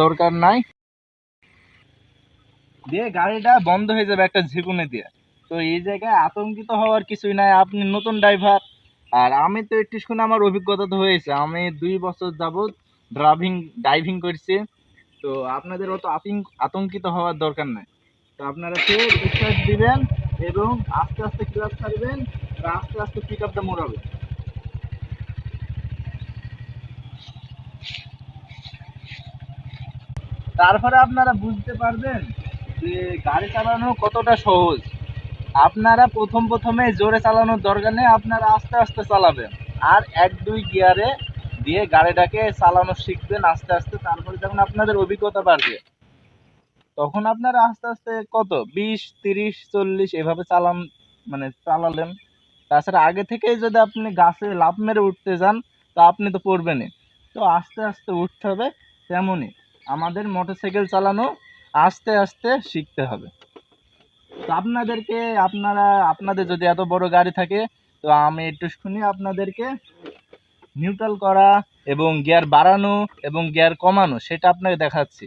দরকার নাই, দিয়ে গাড়িটা বন্ধ হয়ে যাবে একটা ঝিকুনি দিয়ে। তো এই জায়গায় আতঙ্কিত হওয়ার কিছুই নাই, আপনি নতুন ড্রাইভার। আর আমি তো একটু শুনে আমার অভিজ্ঞতা তো হয়েছে, আমি 2 বছর যাবত ড্রাইভিং করছি। তো আপনাদের অত আতঙ্কিত হওয়ার দরকার নাই। তো আপনারা ফের স্টার্ট দিবেন এবং আস্তে আস্তে ক্লাচ ছাড়বেন, আর আস্তে আস্তে পিক আপটা মোড়াবেন। তারপরে আপনারা বুঝতে পারবেন যে গাড়ি চালানো কতটা সহজ। আপনারা প্রথমে জোরে চালানোর দরকার নেই, আপনারা আস্তে আস্তে চালাবেন। আর 1-2 গিয়ারে দিয়ে গাড়িটাকে চালানো শিখবেন আস্তে আস্তে। তারপরে যখন আপনাদের অভিজ্ঞতা বাড়বে, তখন আপনারা আস্তে আস্তে কত 20, 30, 40 এভাবে চালালেন। তাছাড়া আগে থেকেই যদি আপনি গাছে লাফ মেরে উঠতে যান, তো আপনি তো পড়বেনই। তো আস্তে আস্তে উঠতে হবে। তেমনই আমাদের মোটরসাইকেল চালানো আস্তে আস্তে শিখতে হবে। তো আপনাদের যদি এত বড় গাড়ি থাকে, তো আমি একটুখানি আপনাদেরকে নিউট্রাল করা এবং গিয়ার বাড়ানো এবং গিয়ার কমানো সেটা আপনাকে দেখাচ্ছি।